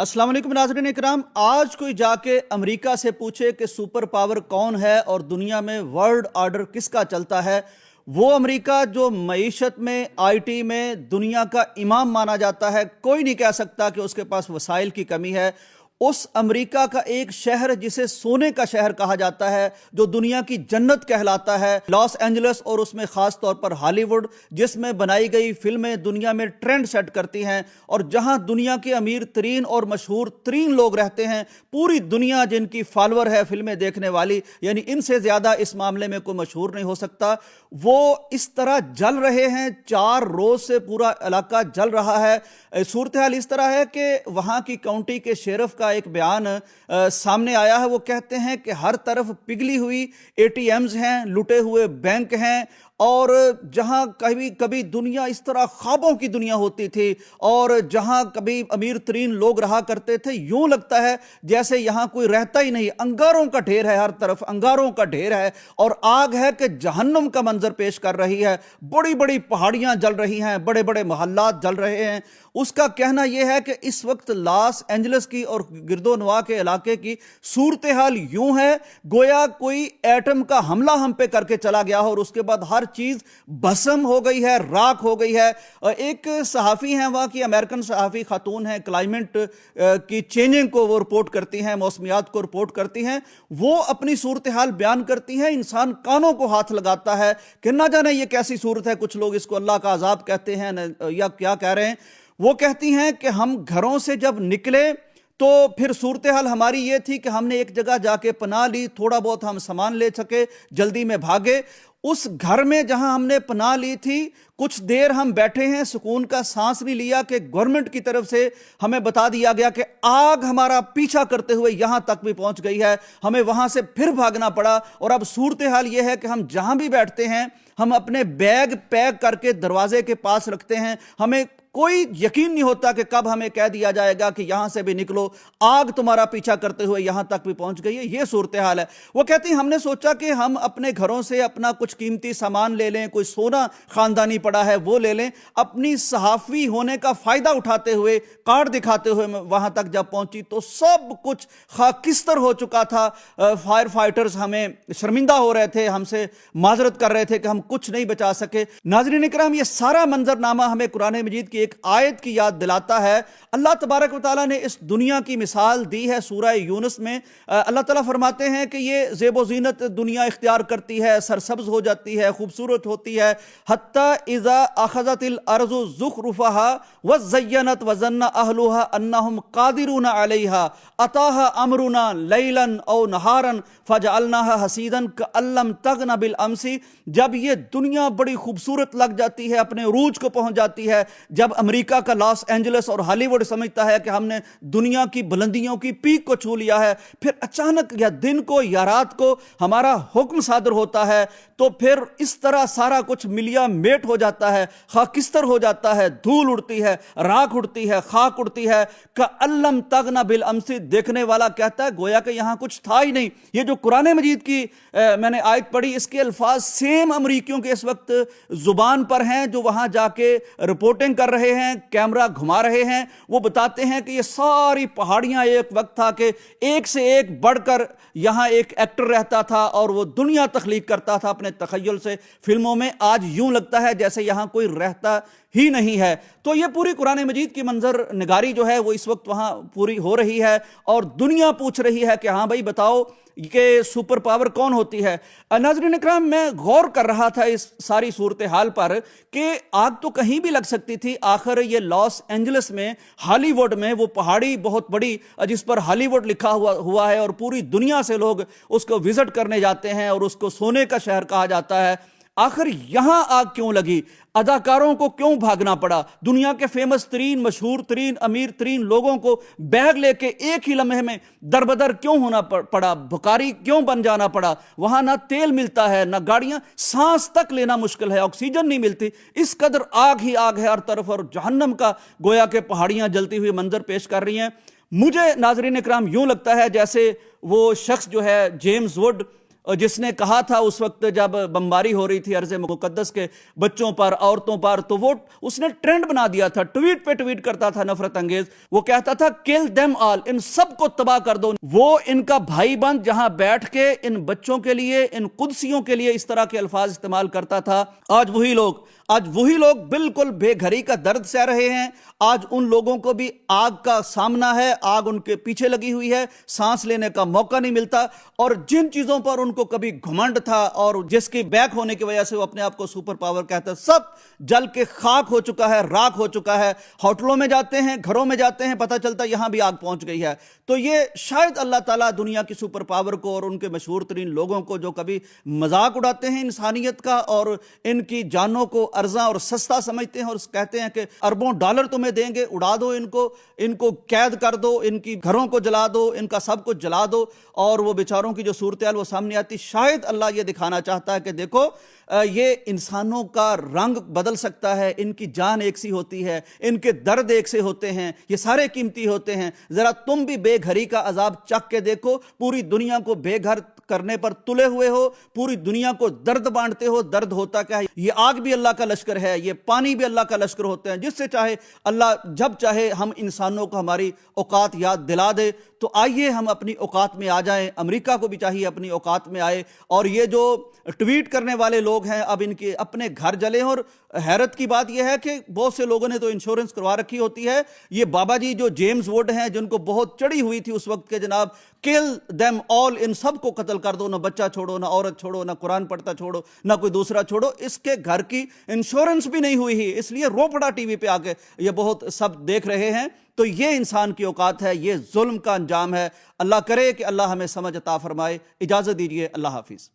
अस्सलाम वालेकुम नाज़रीन इकराम। आज कोई जाके अमेरिका से पूछे कि सुपर पावर कौन है और दुनिया में वर्ल्ड ऑर्डर किसका चलता है, वो अमेरिका जो मईशत में, आईटी में दुनिया का इमाम माना जाता है, कोई नहीं कह सकता कि उसके पास वसाइल की कमी है। उस अमेरिका का एक शहर जिसे सोने का शहर कहा जाता है, जो दुनिया की जन्नत कहलाता है, लॉस एंजलिस, और उसमें खास तौर पर हॉलीवुड, जिसमें बनाई गई फिल्में दुनिया में ट्रेंड सेट करती हैं और जहां दुनिया के अमीर तरीन और मशहूर तरीन लोग रहते हैं, पूरी दुनिया जिनकी फॉलोअर है फिल्में देखने वाली, यानी इनसे ज्यादा इस मामले में कोई मशहूर नहीं हो सकता। वो इस तरह जल रहे हैं, 4 रोज से पूरा इलाका जल रहा है। सूरत हाल इस तरह है कि वहां की काउंटी के शेरिफ का एक बयान सामने आया है। वो कहते हैं कि हर तरफ पिघली हुई एटीएम्स हैं, लुटे हुए बैंक हैं, और जहां कभी कभी दुनिया इस तरह ख्वाबों की दुनिया होती थी और जहां कभी अमीर तरीन लोग रहा करते थे, यूं लगता है जैसे यहां कोई रहता ही नहीं। अंगारों का ढेर है, हर तरफ अंगारों का ढेर है और आग है कि जहन्नुम का मंजर पेश कर रही है। बड़ी बड़ी पहाड़ियां जल रही हैं, बड़े बड़े मोहल्लात जल रहे हैं। उसका कहना यह है कि इस वक्त लॉस एंजलिस की और गिरदोनवा के इलाके की सूरत हाल यूं है गोया कोई एटम का हमला हम पे करके चला गया हो और उसके बाद हर चीज भस्म हो गई है, राख हो गई है। एक सहाफी हैं वहां की, अमेरिकन सहाफी खातून हैं, क्लाइमेट की चेंजिंग को वो रिपोर्ट करती हैं, मौसमियात को रिपोर्ट करती हैं। वो अपनी सूरत हाल बयान करती हैं, इंसान कानों को हाथ लगाता है कि ना जाने ये कैसी सूरत है। कुछ लोग इसको अल्लाह का अजाब कहते हैं या क्या कह रहे हैं। वो कहती हैं कि हम घरों से जब निकले तो फिर सूरत हाल हमारी ये थी कि हमने एक जगह जाके पनाह ली, थोड़ा बहुत हम सामान ले सके, जल्दी में भागे। उस घर में जहां हमने पनाह ली थी, कुछ देर हम बैठे हैं, सुकून का सांस नहीं लिया कि गवर्नमेंट की तरफ से हमें बता दिया गया कि आग हमारा पीछा करते हुए यहां तक भी पहुंच गई है। हमें वहां से फिर भागना पड़ा और अब सूरत हाल यह है कि हम जहां भी बैठते हैं, हम अपने बैग पैक करके दरवाजे के पास रखते हैं। हमें कोई यकीन नहीं होता कि कब हमें कह दिया जाएगा कि यहां से भी निकलो, आग तुम्हारा पीछा करते हुए यहां तक भी पहुंच गई है। यह सूरत हाल है। वो कहती हैं हमने सोचा कि हम अपने घरों से अपना कुछ कीमती सामान ले लें, कोई सोना खानदानी पड़ा है वो ले लें। अपनी सहाफी होने का फायदा उठाते हुए, कार्ड दिखाते हुए वहां तक जब पहुंची तो सब कुछ खाकिस्तर हो चुका था। फायर फाइटर्स हमें शर्मिंदा हो रहे थे, हमसे माजरत कर रहे थे कि हम कुछ नहीं बचा सके। नाज़रीन इकराम, यह सारा मंजरनामा हमें कुरान मजीद की एक आयत की याद दिलाता है। अल्लाह तबारक व तआला ने इस दुनिया की मिसाल दी है सूरह यूनुस में। अल्लाह ताला फरमाते हैं कि ये ज़ेबो ज़ीनत दुनिया इख्तियार करती है, सरसब्ज हो जाती है, खूबसूरत होती है। हत्ता इज़ा अखज़तिल अर्ज़ु ज़ुख़रुफ़हा व ज़य्यनत व ज़न्ना अहलुहा अन्नहुम क़ादिरून अलैहा अताहा अमरुना लैलन औ नहारन फ़जअलनाहा हसीदन कअल्लम तग़न बिल अमसी। जब ये दुनिया बड़ी खूबसूरत लग जाती है, अपने उरूज को पहुंच जाती है, जब अमेरिका का लॉस एंजलिस और हॉलीवुड समझता है कि हमने दुनिया की बुलंदियों की पीक को छू लिया है, फिर अचानक या दिन को या रात को हमारा हुक्म सादर होता है, तो फिर इस तरह सारा कुछ मिलिया मेट हो जाता है, खाकिस्तर हो जाता है, धूल उड़ती है, राख उड़ती है, खाक उड़ती है। का अल्लम तगना बिल अमसी, देखने वाला कहता है गोया कि यहां कुछ था ही नहीं। ये जो कुरान मजीद की मैंने आयत पढ़ी, इसके अल्फाज सेम अमरीकियों के इस वक्त जुबान पर हैं, जो वहां जाके रिपोर्टिंग कर रहे हैं, कैमरा घुमा रहे हैं। वो बताते हैं कि ये सारी पहाड़ियां एक वक्त था कि एक से एक बढ़कर यहां एक एक्टर रहता था और वो दुनिया तख्लीक करता था अपने तखय्युल से फिल्मों में। आज यूं लगता है जैसे यहां कोई रहता ही नहीं है। तो ये पूरी कुरान मजीद की मंजर निगारी जो है वो इस वक्त वहां पूरी हो रही है और दुनिया पूछ रही है कि हाँ भाई बताओ कि सुपर पावर कौन होती है। नाज़रीन इकराम, मैं गौर कर रहा था इस सारी सूरत हाल पर कि आग तो कहीं भी लग सकती थी। आखिर ये लॉस एंजलिस में, हॉलीवुड में, वो पहाड़ी बहुत बड़ी जिस पर हॉलीवुड लिखा हुआ है और पूरी दुनिया से लोग उसको विजिट करने जाते हैं और उसको सोने का शहर कहा जाता है। आखिर यहां आग क्यों लगी? अदाकारों को क्यों भागना पड़ा? दुनिया के फेमस तरीन, मशहूर तरीन, अमीर तरीन लोगों को बैग लेके एक ही लम्हे में दरबदर क्यों होना पड़ा? भुखारी क्यों बन जाना पड़ा? वहां ना तेल मिलता है, ना गाड़ियां, सांस तक लेना मुश्किल है, ऑक्सीजन नहीं मिलती। इस कदर आग ही आग है हर तरफ और जहन्नम का गोया के पहाड़ियां जलती हुई मंजर पेश कर रही हैं। मुझे नाजरीन इकराम यूं लगता है जैसे वो शख्स जो है जेम्स वुड, جس نے کہا تھا اس وقت جب بمباری ہو رہی تھی ارض مقدس کے بچوں پر، عورتوں پر، تو وہ اس نے ٹرینڈ بنا دیا تھا، ٹویٹ پہ ٹویٹ کرتا تھا نفرت انگیز. وہ کہتا تھا کل دیم آل، ان سب کو تباہ کر دو. وہ ان کا بھائی بند جہاں بیٹھ کے ان بچوں کے لیے، ان قدسیوں کے لیے اس طرح کے الفاظ استعمال کرتا تھا. آج وہی لوگ بالکل بے گھری کا درد سہ رہے ہیں. آج ان لوگوں کو بھی آگ کا سامنا ہے، آگ ان کے پیچھے لگی ہوئی ہے، سانس لینے کا موقع نہیں ملتا. اور جن چیزوں پر ان کو کبھی گھمنڈ تھا اور جس کی بیک ہونے کی وجہ سے وہ اپنے آپ کو سپر پاور کہتا ہے، سب جل کے خاک ہو چکا ہے، راکھ ہو چکا ہے. ہوٹلوں میں جاتے ہیں، گھروں میں جاتے ہیں، پتہ چلتا ہے یہاں بھی آگ پہنچ گئی ہے. تو یہ شاید اللہ تعالیٰ دنیا کی سپر پاور کو اور ان کے مشہور ترین لوگوں کو جو کبھی مذاق اڑاتے ہیں انسانیت کا اور ان کی جانوں کو ارزاں اور سستا سمجھتے ہیں اور کہتے ہیں کہ اربوں ڈالر تمہیں دیں گے، اڑا دو ان کو قید کر دو، ان کی گھروں کو جلا دو، ان کا سب کچھ جلا دو، اور وہ بیچاروں کی جو صورتحال وہ سامنے آتی. شاید اللہ یہ دکھانا چاہتا ہے کہ دیکھو یہ انسانوں کا رنگ بدل سکتا ہے، ان کی جان ایک سی ہوتی ہے، ان کے درد ایک سے ہوتے ہیں، یہ سارے قیمتی ہوتے ہیں. ذرا تم بھی بے گھری کا عذاب چکھ کے دیکھو. پوری دنیا کو بے گھر کرنے پر تلے ہوئے ہو، پوری دنیا کو درد بانٹتے ہو. درد ہوتا کیا ہے؟ یہ آگ بھی اللہ کا لشکر ہے، یہ پانی بھی اللہ کا لشکر ہوتے ہیں. جس سے چاہے اللہ جب چاہے ہم انسانوں کو ہماری اوقات یاد دلا دے. تو آئیے ہم اپنی اوقات میں آ جائیں. امریکہ کو بھی چاہیے اپنی اوقات میں آئے. اور یہ جو ٹویٹ کرنے والے لوگ ہیں اب ان کے اپنے گھر جلیں. اور حیرت کی بات یہ ہے کہ بہت سے لوگوں نے تو انشورنس کروا رکھی ہوتی ہے. یہ بابا جی جو جیمز ووڈ ہیں جن کو بہت چڑی ہوئی تھی اس وقت کے جناب کل دیم آل، ان سب کو قتل کر دو، نہ بچہ چھوڑو، نہ عورت چھوڑو، نہ قرآن پڑھتا چھوڑو، نہ کوئی دوسرا چھوڑو. اس کے گھر کی انشورنس بھی نہیں ہوئی ہی، اس لیے رو پڑا ٹی وی پہ آ کے. یہ بہت سب دیکھ رہے ہیں. تو یہ انسان کی اوقات ہے، یہ ظلم کا انجام ہے. اللہ کرے کہ اللہ ہمیں سمجھ عطا فرمائے. اجازت دیجیے، اللہ حافظ.